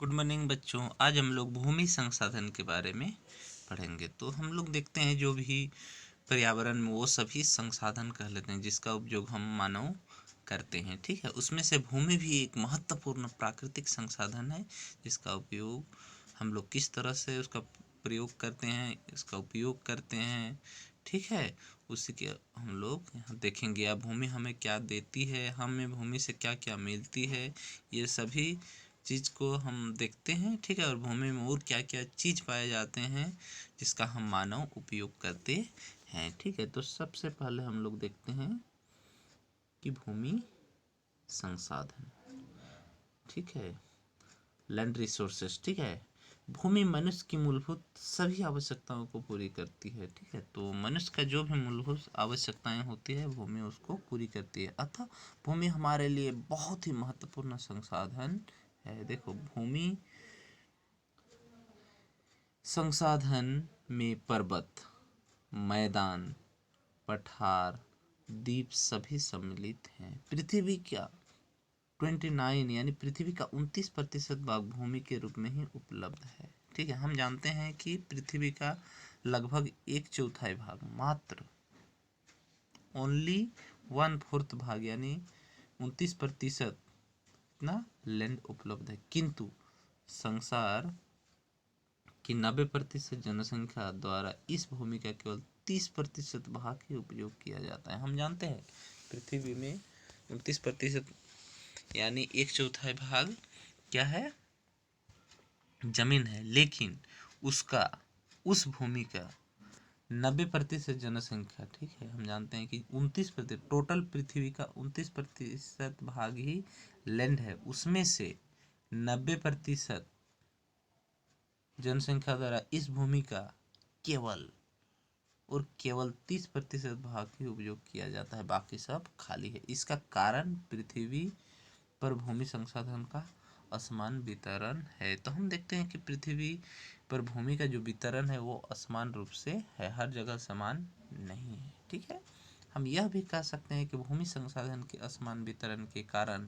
Good morning बच्चों। आज हम लोग भूमि संसाधन के बारे में पढ़ेंगे। तो हम लोग देखते हैं जो भी पर्यावरण में वो सभी संसाधन कह लेते हैं जिसका उपयोग हम मानव करते हैं। ठीक है, उसमें से भूमि भी एक महत्वपूर्ण प्राकृतिक संसाधन है जिसका उपयोग हम लोग किस तरह से उसका प्रयोग करते हैं, इसका उपयोग करते हैं। ठीक है, उसी के हम लोग यहाँ देखेंगे। या भूमि हमें क्या देती है, हमें भूमि से क्या क्या मिलती है, ये सभी चीज़ को हम देखते हैं। ठीक है, और भूमि में और क्या क्या चीज़ पाए जाते हैं जिसका हम मानव उपयोग करते हैं। ठीक है, तो सबसे पहले हम लोग देखते हैं कि भूमि संसाधन। ठीक है, लैंड रिसोर्सेस। ठीक है, भूमि मनुष्य की मूलभूत सभी आवश्यकताओं को पूरी करती है। ठीक है, तो मनुष्य का जो भी मूलभूत आवश्यकताएं होती है भूमि उसको पूरी करती है। अतः भूमि हमारे लिए बहुत ही महत्वपूर्ण संसाधन है। देखो, भूमि संसाधन में पर्वत, मैदान, पठार, द्वीप सभी सम्मिलित हैं। पृथ्वी का 29 यानी पृथ्वी का 29% भाग भूमि के रूप में ही उपलब्ध है। ठीक है, हम जानते हैं कि पृथ्वी का लगभग 1/4 भाग, मात्र ओनली 1/4 भाग यानी 29% इतना लैंड उपलब्ध है। किंतु संसार कि 90% जनसंख्या द्वारा इस भूमि का केवल 30% भाग ही उपयोग किया जाता है। हम जानते हैं पृथ्वी में 29% यानी 1/4 भाग क्या है, जमीन है, लेकिन उसका उस भूमि का 90% जनसंख्या, ठीक है, हम जानते हैं कि 29% टोटल पृथ्वी का 29% भाग ही लैंड है, उसमें से 90% जनसंख्या द्वारा इस भूमि का केवल और केवल 30% भाग ही उपयोग किया जाता है, बाकी सब खाली है। इसका कारण पृथ्वी पर भूमि संसाधन का असमान वितरण है। तो हम देखते हैं कि पृथ्वी पर भूमि का जो वितरण है वो असमान रूप से है, हर जगह समान नहीं है। ठीक है, हम यह भी कह सकते हैं कि भूमि संसाधन के असमान वितरण के कारण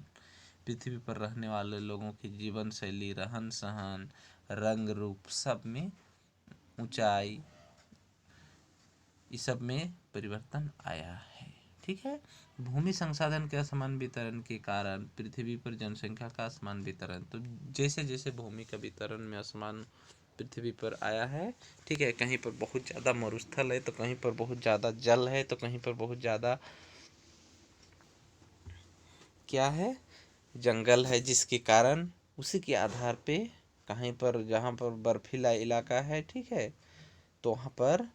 पृथ्वी पर रहने वाले लोगों की जीवन शैली, रहन सहन, रंग रूप सब में, ऊंचाई, इस सब में परिवर्तन आया है। ठीक है, भूमि संसाधन के असमान वितरण के कारण पृथ्वी पर जनसंख्या का असमान वितरण, तो जैसे जैसे भूमि का वितरण में असमान पृथ्वी पर आया है। ठीक है, कहीं पर बहुत ज़्यादा मरुस्थल है तो कहीं पर बहुत ज़्यादा जल है तो कहीं पर बहुत ज़्यादा क्या है, जंगल है, जिसके कारण उसी के आधार पे कहीं पर जहाँ पर बर्फीला इलाका है, ठीक है, तो वहाँ पर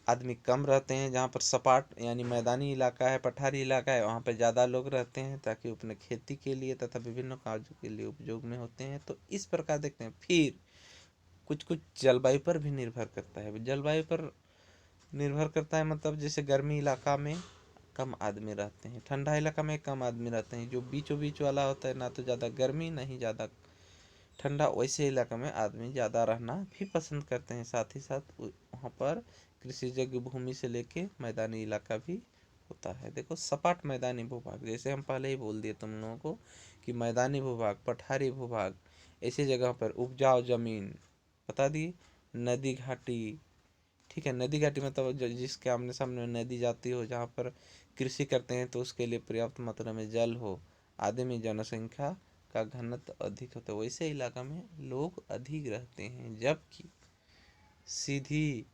आदमी कम रहते हैं। जहाँ पर सपाट यानी मैदानी इलाका है, पठारी इलाका है, वहाँ पर ज़्यादा लोग रहते हैं ताकि अपने खेती के लिए तथा विभिन्न कार्यों के लिए उपयोग में होते हैं। तो इस प्रकार देखते हैं। फिर कुछ कुछ जलवायु पर भी निर्भर करता है। जलवायु पर निर्भर करता है मतलब जैसे गर्मी इलाका में कम आदमी रहते हैं, ठंडा इलाका में कम आदमी रहते हैं। जो बीचों बीच वाला होता है, ना तो ज़्यादा गर्मी ना ही ज़्यादा ठंडा, वैसे इलाका में आदमी ज़्यादा रहना भी पसंद करते हैं। साथ ही साथ वहाँ पर कृषि योग्य भूमि से लेके मैदानी इलाका भी होता है। देखो, सपाट मैदानी भूभाग, जैसे हम पहले ही बोल दिए तुम लोगों को कि मैदानी भूभाग, पठारी भूभाग, ऐसी जगह पर उपजाऊ जमीन बता दिए, नदी घाटी। ठीक है, नदी घाटी मतलब जिसके आमने सामने नदी जाती हो, जहाँ पर कृषि करते हैं तो उसके लिए पर्याप्त मात्रा में जल हो, आदमी जनसंख्या का घनत्व अधिक होता है, वैसे इलाका में लोग अधिक रहते हैं। जबकि सीधी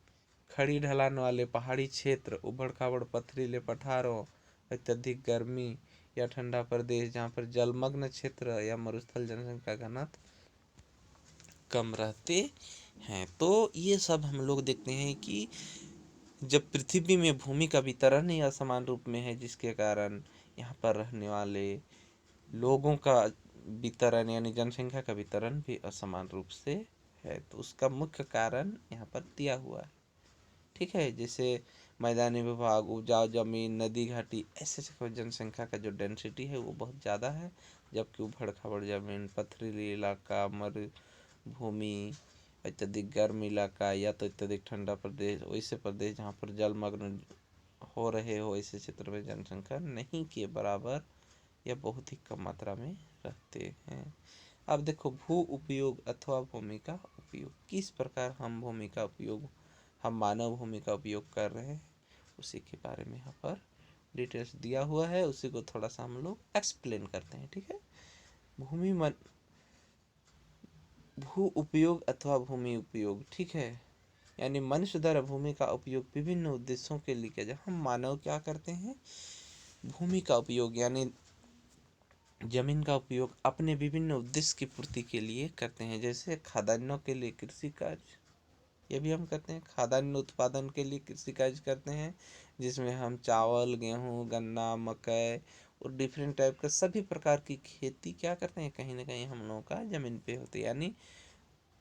खड़ी ढलान वाले पहाड़ी क्षेत्र, उबड़ खाबड़ पथरीले पठारों, अत्यधिक गर्मी या ठंडा प्रदेश जहाँ पर जलमग्न क्षेत्र या मरुस्थल जनसंख्या घनत्व कम रहते हैं। तो ये सब हम लोग देखते हैं कि जब पृथ्वी में भूमि का वितरण ही असमान रूप में है, जिसके कारण यहाँ पर रहने वाले लोगों का वितरण यानी जनसंख्या का वितरण भी असमान रूप से है। तो उसका मुख्य कारण यहाँ पर दिया हुआ है। ठीक है, जैसे मैदानी विभाग, उपजाऊ जमीन, नदी घाटी, ऐसे जनसंख्या का जो डेंसिटी है वो बहुत ज़्यादा है। जबकि उबड़ खाबड़ जमीन, पथरीली इलाका, मरुभूमि, अत्यधिक गर्म इलाका या तो अत्यधिक ठंडा प्रदेश, वैसे प्रदेश जहाँ पर जलमग्न हो रहे हो, ऐसे क्षेत्र में जनसंख्या नहीं के बराबर या बहुत ही कम मात्रा में रहते हैं। अब देखो भू उपयोग अथवा भूमि का उपयोग, किस प्रकार हम भूमि का उपयोग, हम मानव भूमि का उपयोग कर रहे हैं, उसी के बारे में यहाँ पर डिटेल्स दिया हुआ है। उसी को थोड़ा सा हम लोग एक्सप्लेन करते हैं। ठीक है, भूमि मन भू उपयोग अथवा भूमि उपयोग, ठीक है, यानी मनुष्य द्वारा भूमि का उपयोग विभिन्न उद्देश्यों के लिए किया जाए। हम मानव क्या करते हैं, भूमि का उपयोग यानी जमीन का उपयोग अपने विभिन्न उद्देश्य की पूर्ति के लिए करते हैं। जैसे खाद्यान्नों के लिए कृषि कार्य, ये भी हम करते हैं। खाद्यान्न उत्पादन के लिए कृषि कार्य करते हैं, जिसमें हम चावल, गेहूँ, गन्ना, मकई और डिफरेंट टाइप का सभी प्रकार की खेती क्या करते हैं, कहीं ना कहीं हम लोगों का जमीन पे होती है, यानी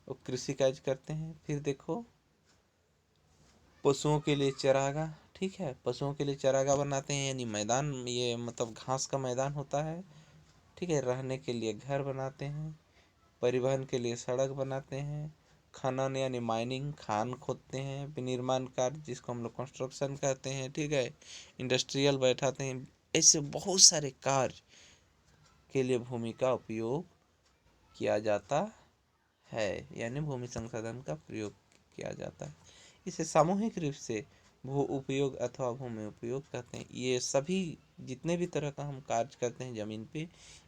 वो कृषि कार्य करते हैं। फिर देखो पशुओं के लिए चरागाह, ठीक है, पशुओं के लिए चरागाह बनाते हैं, यानी मैदान, ये मतलब घास का मैदान होता है। ठीक है, रहने के लिए घर बनाते हैं, परिवहन के लिए सड़क बनाते हैं, खनन यानी माइनिंग, खान खोदते हैं, विनिर्माण कार्य जिसको हम लोग कंस्ट्रक्शन कहते हैं, ठीक है, इंडस्ट्रियल बैठाते हैं। ऐसे बहुत सारे कार्य के लिए भूमि का उपयोग किया जाता है, यानी भूमि संसाधन का प्रयोग किया जाता है। इसे सामूहिक रूप से भू उपयोग अथवा भूमि उपयोग कहते हैं। ये सभी जितने भी तरह का हम कार्य करते हैं जमीन पे,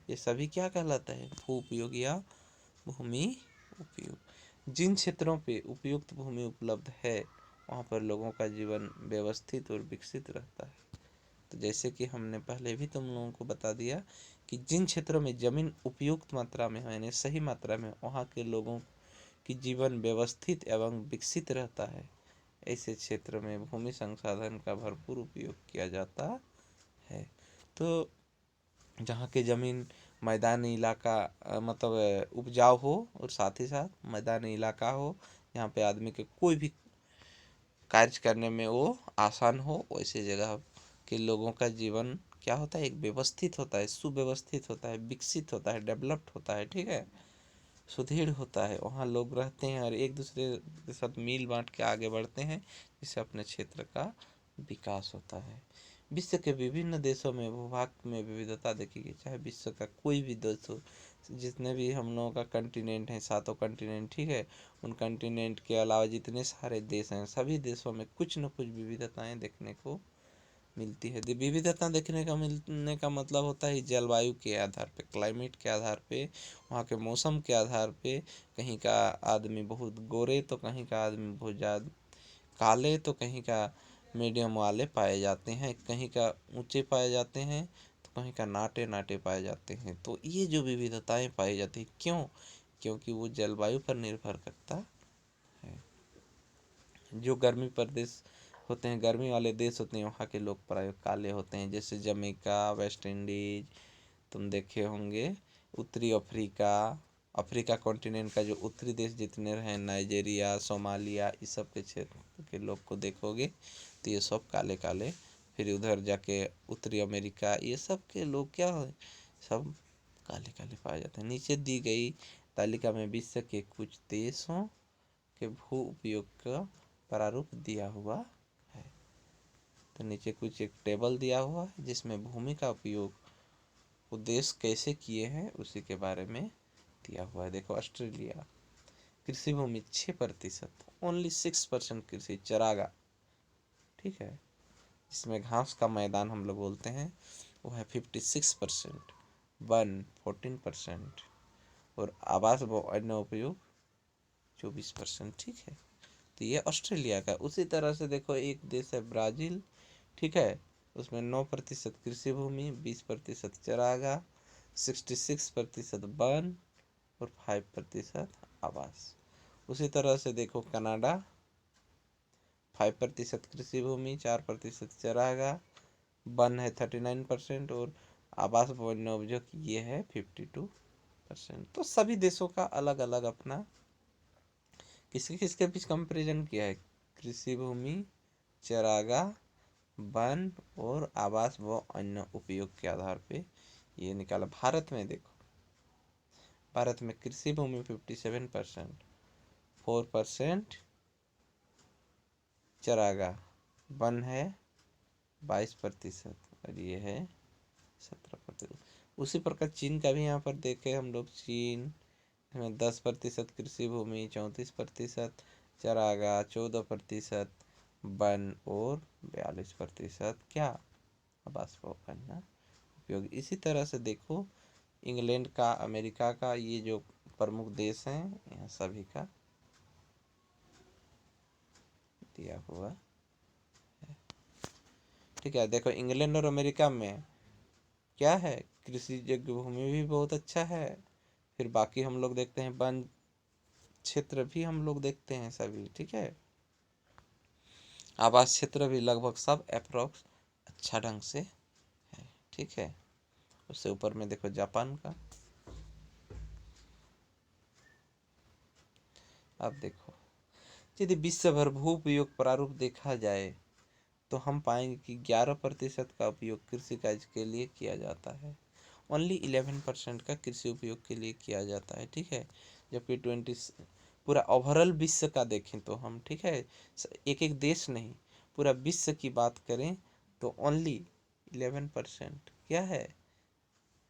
ये सभी क्या कहलाता है, भू उपयोग या भूमि उपयोग। जिन क्षेत्रों पे उपयुक्त भूमि उपलब्ध है वहाँ पर लोगों का जीवन व्यवस्थित और विकसित रहता है। तो जैसे कि हमने पहले भी तुम लोगों को बता दिया कि जिन क्षेत्रों में जमीन उपयुक्त मात्रा में है, यानी सही मात्रा में, वहाँ के लोगों की जीवन व्यवस्थित एवं विकसित रहता है। ऐसे क्षेत्र में भूमि संसाधन का भरपूर उपयोग किया जाता है। तो जहाँ के ज़मीन मैदानी इलाका मतलब उपजाऊ हो और साथ ही साथ मैदानी इलाका हो, यहाँ पे आदमी के कोई भी कार्य करने में वो आसान हो, वैसे जगह के लोगों का जीवन क्या होता है, एक व्यवस्थित होता है, सुव्यवस्थित होता है, विकसित होता है, डेवलप्ड होता है, ठीक है, सुदृढ़ होता है। वहाँ लोग रहते हैं और एक दूसरे के साथ मिल बांट के आगे बढ़ते हैं, जिससे अपने क्षेत्र का विकास होता है। विश्व के विभिन्न देशों में भूभाग में विविधता देखी गई, चाहे विश्व का कोई भी देश हो, जितने भी हम लोगों का कंटिनेंट है, सातों कंटिनेंट, ठीक है, उन कंटिनेंट के अलावा जितने सारे देश हैं, सभी देशों में कुछ न कुछ विविधताएं देखने को मिलती है। विविधता देखने का मिलने का मतलब होता है जलवायु के आधार पे, क्लाइमेट के आधार पे, वहाँ के मौसम के आधार पे, कहीं का आदमी बहुत गोरे तो कहीं का आदमी बहुत ज़्यादा काले, तो कहीं का मीडियम वाले पाए जाते हैं, कहीं का ऊंचे पाए जाते हैं, तो कहीं का नाटे नाटे पाए जाते हैं। तो ये जो विविधताएं पाई जाती हैं, क्यों, क्योंकि वो जलवायु पर निर्भर करता है। जो गर्मी प्रदेश होते हैं, गर्मी वाले देश होते हैं, वहाँ के लोग प्राय काले होते हैं, जैसे जमैका, वेस्ट इंडीज, तुम देखे होंगे, उत्तरी अफ्रीका, अफ्रीका कॉन्टिनेंट का जो उत्तरी देश जितने हैं, नाइजीरिया, सोमालिया, इस सब के क्षेत्र के लोग को देखोगे तो ये सब काले काले। फिर उधर जाके उत्तरी अमेरिका, ये सब के लोग क्या है, सब काले काले पाए जाते हैं। नीचे दी गई तालिका में विश्व के कुछ देशों के भू उपयोग का प्रारूप दिया हुआ है। तो नीचे कुछ एक टेबल दिया हुआ है जिसमें भूमि का उपयोग उद्देश्य कैसे किए हैं उसी के बारे में दिया हुआ है। देखो ऑस्ट्रेलिया, कृषि भूमि 6%, ओनली 6% कृषि चरागा, ठीक है, जिसमें घास का मैदान हम लोग बोलते हैं, वो है 56%, वन 14%, और आवास व अन्य उपयोग 24%, ठीक है। तो ये ऑस्ट्रेलिया का। उसी तरह से देखो एक देश है ब्राज़ील, ठीक है, उसमें 9% कृषि भूमि, 20% चरागाह, 66% वन और 5% आवास। उसी तरह से देखो कनाडा, 5% कृषि भूमि, 4% चरागाह, वन है 39%, और आवास भवन उपयोग ये है 52%। तो सभी देशों का अलग अलग अपना, किसके किसके बीच कंपेरिजन किया है, कृषि भूमि, चरागाह, वन और आवास व अन्य उपयोग के आधार पे ये निकाला। भारत में देखो, भारत में कृषि भूमि 57%, 4% चरागाह, वन है 22% और ये है 17%। उसी प्रकार चीन का भी यहाँ पर देखे हम लोग, चीन इसमें 10% कृषि भूमि, 34% चरागाह, 14% वन और 42% क्या, आवास भवन ना उपयोग। इसी तरह से देखो इंग्लैंड का, अमेरिका का, ये जो प्रमुख देश हैं यहाँ सभी का दिया हुआ है। ठीक है, देखो इंग्लैंड और अमेरिका में क्या है, कृषि योग्य भूमि भी बहुत अच्छा है। फिर बाकी हम लोग देखते हैं वन क्षेत्र भी हम लोग देखते हैं सभी, ठीक है। आवास क्षेत्र भी लगभग सब अप्रोक्स अच्छा ढंग से है, ठीक है। उससे ऊपर में देखो जापान का। अब देखो यदि विश्व भर भू उपयोग प्रारूप देखा जाए तो हम पाएंगे कि 11% का उपयोग कृषि कार्य के लिए किया जाता है। ओनली 11% का कृषि उपयोग के लिए किया जाता है, ठीक है। जबकि 20 पूरा ओवरऑल विश्व का देखें तो हम, ठीक है, एक एक देश नहीं, पूरा विश्व की बात करें तो ओनली 11% क्या है,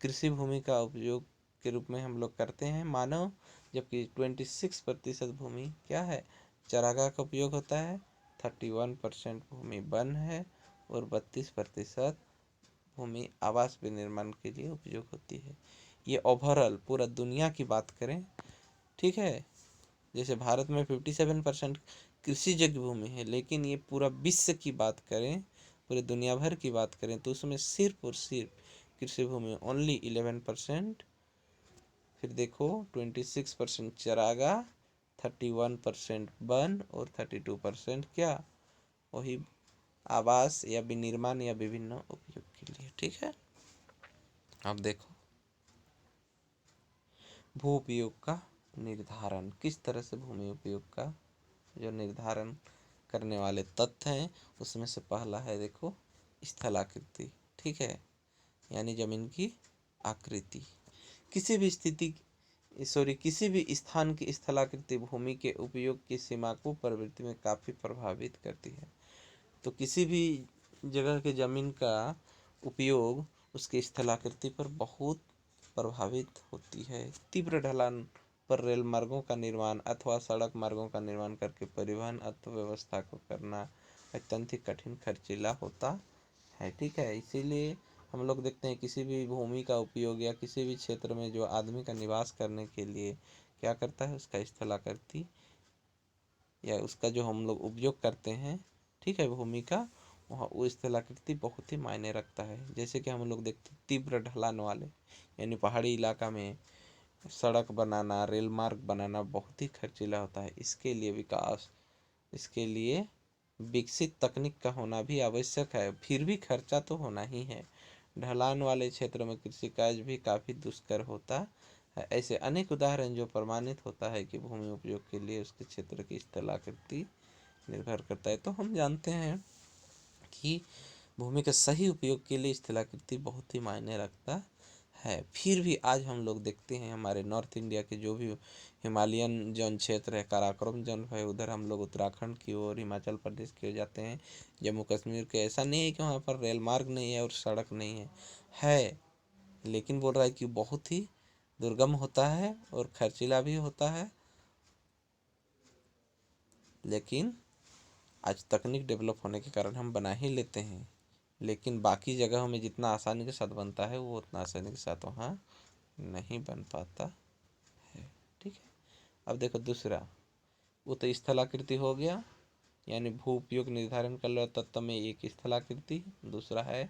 कृषि भूमि का उपयोग के रूप में हम लोग करते हैं मानव। जबकि 26% भूमि क्या है, चारागाह का उपयोग होता है। 31% भूमि वन है और 32% भूमि आवास विनिर्माण के लिए उपयोग होती है। ये ओवरऑल पूरा दुनिया की बात करें, ठीक है। जैसे भारत में 57% कृषि योग्य भूमि है, लेकिन ये पूरा विश्व की बात करें, पूरे दुनिया भर की बात करें तो उसमें सिर्फ और सिर्फ कृषि भूमि ओनली 11%। फिर देखो 26% चरागाह, 31% वन और 32% क्या, वही आवास या विनिर्माण या विभिन्न उपयोग के लिए, ठीक है। अब देखो भू उपयोग का निर्धारण, किस तरह से भूमि उपयोग का जो निर्धारण करने वाले तथ्य हैं उसमें से पहला है देखो स्थलाकृति, ठीक है, यानी जमीन की आकृति। किसी भी स्थिति किसी भी स्थान की स्थलाकृति भूमि के उपयोग की सीमा को प्रवृत्ति में काफ़ी प्रभावित करती है। तो किसी भी जगह के जमीन का उपयोग उसके स्थलाकृति पर बहुत प्रभावित होती है। तीव्र ढलान पर रेल मार्गों का निर्माण अथवा सड़क मार्गों का निर्माण करके परिवहन अर्थव्यवस्था को करना अत्यंत ही कठिन खर्चीला होता है, ठीक है। इसीलिए हम लोग देखते हैं किसी भी भूमि का उपयोग या किसी भी क्षेत्र में जो आदमी का निवास करने के लिए क्या करता है, उसका स्थलाकृति या उसका जो हम लोग उपयोग करते हैं, ठीक है, भूमि का, वहाँ वो स्थलाकृति बहुत ही मायने रखता है। जैसे कि हम लोग देखते हैं तीव्र ढलान वाले यानी पहाड़ी इलाका में सड़क बनाना, रेल मार्ग बनाना बहुत ही खर्चीला होता है। इसके लिए विकास, इसके लिए विकसित तकनीक का होना भी आवश्यक है, फिर भी खर्चा तो होना ही है। ढलान वाले क्षेत्रों में कृषि कार्य भी काफ़ी दुष्कर होता है। ऐसे अनेक उदाहरण जो प्रमाणित होता है कि भूमि उपयोग के लिए उसके क्षेत्र की स्थलाकृति निर्भर करता है। तो हम जानते हैं कि भूमि के सही उपयोग के लिए स्थलाकृति बहुत ही मायने रखता है। फिर भी आज हम लोग देखते हैं हमारे नॉर्थ इंडिया के जो भी हिमालयन जौन क्षेत्र है, काराकोरम जौन है, उधर हम लोग उत्तराखंड की ओर, हिमाचल प्रदेश की ओर जाते हैं, जम्मू कश्मीर के, ऐसा नहीं है कि वहाँ पर रेल मार्ग नहीं है और सड़क नहीं है, लेकिन बोल रहा है कि बहुत ही दुर्गम होता है और खर्चीला भी होता है। लेकिन आज तकनीक डेवलप होने के कारण हम बना ही लेते हैं, लेकिन बाकी जगहों में जितना आसानी के साथ बनता है वो उतना आसानी के साथ वहाँ नहीं बन पाता है, ठीक है। अब देखो दूसरा, वो तो स्थलाकृति हो गया, यानी भू उपयोग निर्धारण कर लो तत्व में एक स्थलाकृति, दूसरा है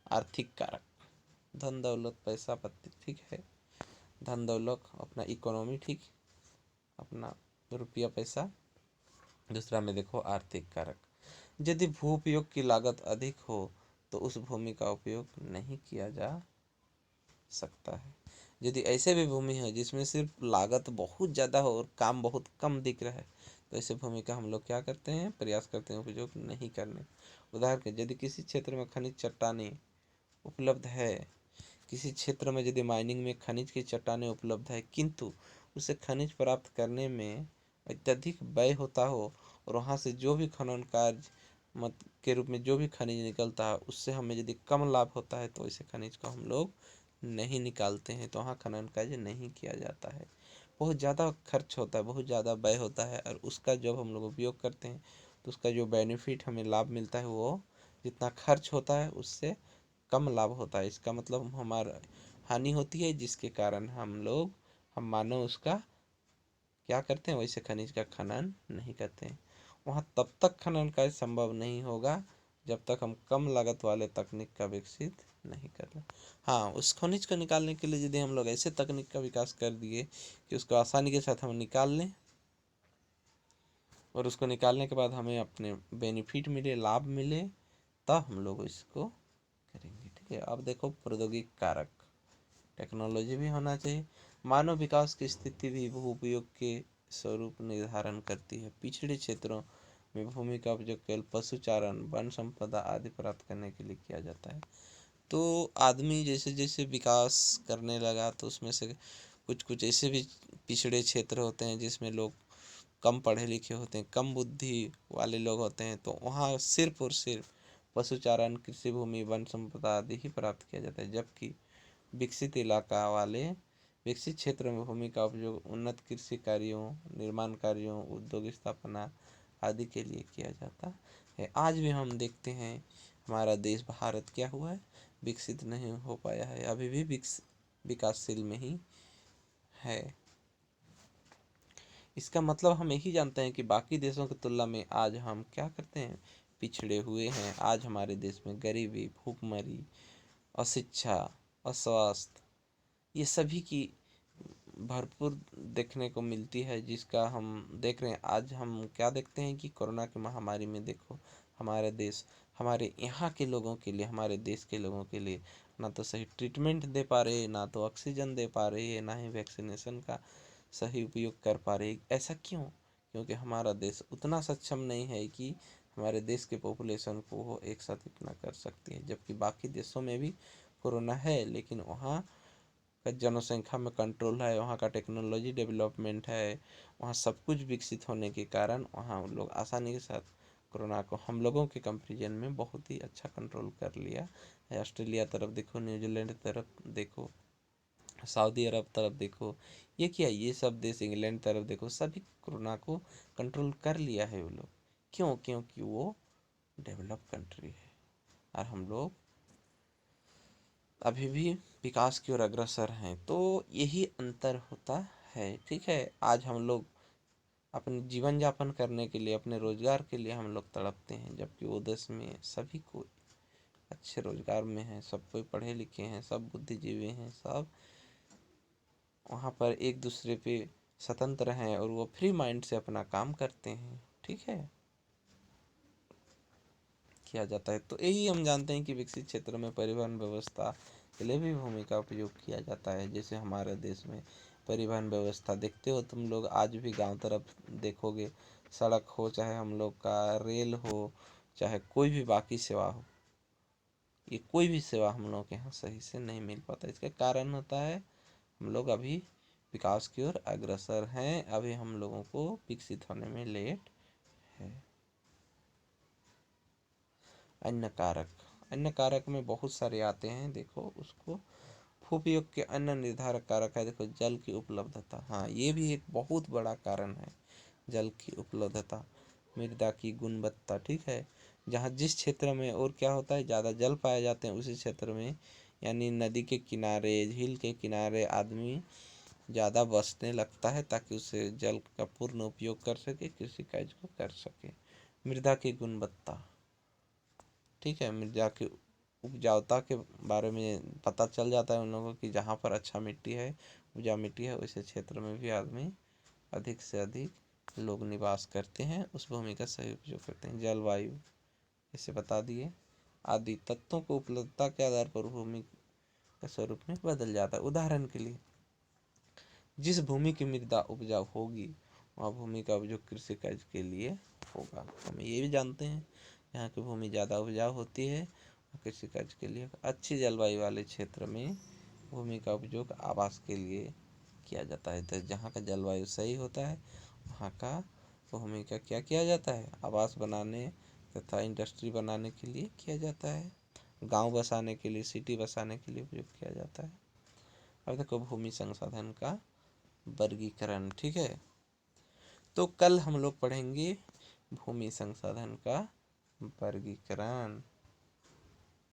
आर्थिक कारक, धन दौलत पैसा पत्ती, ठीक है, धन दौलत अपना इकोनॉमी, ठीक, अपना रुपया पैसा। दूसरा में देखो आर्थिक कारक, यदि भू उपयोग की लागत अधिक हो तो उस भूमि का उपयोग नहीं किया जा सकता है। यदि ऐसे भी भूमि है जिसमें सिर्फ लागत बहुत ज़्यादा हो और काम बहुत कम दिख रहा है तो ऐसे भूमि का हम लोग क्या करते हैं, प्रयास करते हैं उपयोग नहीं करने। उदाहरण के, यदि किसी क्षेत्र में खनिज चट्टानें उपलब्ध है, किसी क्षेत्र में यदि माइनिंग में खनिज की चट्टानें उपलब्ध है किंतु उसे खनिज प्राप्त करने में अत्यधिक व्यय होता हो और वहाँ से जो भी खनन कार्य मत के रूप में जो भी खनिज निकलता है उससे हमें यदि कम लाभ होता है तो ऐसे खनिज को हम लोग नहीं निकालते हैं, तो वहाँ खनन कार्य नहीं किया जाता है। बहुत ज़्यादा खर्च होता है, बहुत ज़्यादा व्यय होता है, और उसका जब हम लोग उपयोग करते हैं तो उसका जो बेनिफिट हमें लाभ मिलता है वो जितना खर्च होता है उससे कम लाभ होता है। इसका मतलब हमारा हानि होती है, जिसके कारण हम मानव उसका क्या करते हैं, वैसे खनिज का खनन नहीं करते हैं। वहाँ तब तक खनन का संभव नहीं होगा जब तक हम कम लागत वाले तकनीक का विकसित नहीं कर रहे। हाँ, उस खनिज को निकालने के लिए यदि हम लोग ऐसे तकनीक का विकास कर दिए कि उसको आसानी के साथ हम निकाल लें, और उसको निकालने के बाद हमें अपने बेनिफिट मिले, लाभ मिले, तब हम लोग इसको करेंगे। ठीक है, अब देखो प्रौद्योगिक कारक, टेक्नोलॉजी भी होना चाहिए। मानव विकास की स्थिति भी भू उपयोग के स्वरूप निर्धारण करती है। पिछड़े क्षेत्रों में भूमि का उपयोग केवल पशुचारण, वन संपदा आदि प्राप्त करने के लिए किया जाता है। तो आदमी जैसे जैसे विकास करने लगा तो उसमें से कुछ कुछ ऐसे भी पिछड़े क्षेत्र होते हैं जिसमें लोग कम पढ़े लिखे होते हैं, कम बुद्धि वाले लोग होते हैं, तो वहाँ सिर्फ और सिर्फ पशुचारण, कृषि भूमि, वन संपदा आदि ही प्राप्त किया जाता है। जबकि विकसित इलाका वाले विकसित क्षेत्र में भूमि का उपयोग उन्नत कृषि कार्यों, निर्माण कार्यों, उद्योग स्थापना आदि के लिए किया जाता है। आज भी हम देखते हैं हमारा देश भारत क्या हुआ है, विकसित नहीं हो पाया है, अभी भी विकासशील में ही है। इसका मतलब हम यही जानते हैं कि बाकी देशों की तुलना में आज हम क्या करते हैं, पिछड़े हुए हैं। आज हमारे देश में गरीबी, भूखमरी, अशिक्षा, अस्वास्थ्य, ये सभी की भरपूर देखने को मिलती है, जिसका हम देख रहे हैं। आज हम क्या देखते हैं कि कोरोना की महामारी में देखो हमारे देश, हमारे यहाँ के लोगों के लिए, हमारे देश के लोगों के लिए ना तो सही ट्रीटमेंट दे पा रहे, ना तो ऑक्सीजन दे पा रहे, ना ही वैक्सीनेशन का सही उपयोग कर पा रहे। ऐसा क्यों? क्योंकि हमारा देश उतना सक्षम नहीं है कि हमारे देश के पॉपुलेशन को वो एक साथ इतना कर सकती है। जबकि बाकी देशों में भी कोरोना है, लेकिन वहाँ का जनसंख्या में कंट्रोल है, वहाँ का टेक्नोलॉजी डेवलपमेंट है, वहाँ सब कुछ विकसित होने के कारण वहाँ लोग आसानी के साथ कोरोना को हम लोगों के कंपेरिजन में बहुत ही अच्छा कंट्रोल कर लिया है। ऑस्ट्रेलिया तरफ देखो, न्यूजीलैंड तरफ देखो, सऊदी अरब तरफ देखो, ये क्या, ये सब देश, इंग्लैंड तरफ देखो, सभी कोरोना को कंट्रोल कर लिया है वो लोग। क्यों? क्योंकि वो डेवलप कंट्री है, और हम लोग अभी भी विकास की ओर अग्रसर हैं। तो यही अंतर होता है। ठीक है, आज हम लोग अपने जीवन यापन करने के लिए, अपने रोजगार के लिए हम लोग तड़पते हैं, जबकि वो देश में सभी को अच्छे रोजगार में है, सब कोई पढ़े लिखे हैं, सब बुद्धिजीवी हैं, सब वहाँ पर एक दूसरे पे स्वतंत्र हैं और वो फ्री माइंड से अपना काम करते हैं। ठीक है, किया जाता है। तो यही हम जानते हैं कि विकसित क्षेत्रों में परिवहन व्यवस्था के लिए भी भूमि का उपयोग किया जाता है। जैसे हमारे देश में परिवहन व्यवस्था देखते हो तुम लोग, आज भी गांव तरफ देखोगे, सड़क हो, चाहे हम लोग का रेल हो, चाहे कोई भी बाकी सेवा हो, ये कोई भी सेवा हम लोग के यहाँ सही से नहीं मिल पाता। इसका कारण होता है हम लोग अभी विकास की ओर अग्रसर हैं, अभी हम लोगों को विकसित होने में लेट है। अन्य कारक में बहुत सारे आते हैं, देखो उसको। भूउपयोग के अन्य निर्धारक कारक है, देखो जल की उपलब्धता, हाँ ये भी एक बहुत बड़ा कारण है, जल की उपलब्धता। मृदा की गुणवत्ता, ठीक है, जहाँ जिस क्षेत्र में और क्या होता है, ज़्यादा जल पाए जाते हैं उसी क्षेत्र में, यानी नदी के किनारे, झील के किनारे आदमी ज़्यादा बसने लगता है, ताकि उसे जल का पूर्ण उपयोग कर सके, कृषि कार्य को कर सके। मृदा की गुणवत्ता, ठीक है, मृदा की उपजाऊता के बारे में पता चल जाता है उन लोगों की, जहाँ पर अच्छा मिट्टी है, उपजाऊ मिट्टी है, वैसे क्षेत्र में भी आदमी अधिक से अधिक लोग निवास करते हैं, उस भूमि का सही उपयोग करते हैं। जलवायु, इसे बता दिए, आदि तत्वों को उपलब्धता के आधार पर भूमि के स्वरूप में बदल जाता है। उदाहरण के लिए, जिस भूमि की मृदा उपजाऊ होगी वहाँ भूमि का उपयोग कृषि कार्य के लिए होगा। हम ये भी जानते हैं, यहाँ की भूमि ज़्यादा उपजाऊ होती है, कृषि कार्य के लिए। अच्छी जलवायु वाले क्षेत्र में भूमि का उपयोग आवास के लिए किया जाता है। तो जहाँ का जलवायु सही होता है वहाँ का भूमि का क्या किया जाता है, आवास बनाने तथा इंडस्ट्री बनाने के लिए किया जाता है, गांव बसाने के लिए, सिटी बसाने के लिए उपयोग किया जाता है। अब देखो भूमि संसाधन का वर्गीकरण। ठीक है, तो कल हम लोग पढ़ेंगे भूमि संसाधन का वर्गीकरण।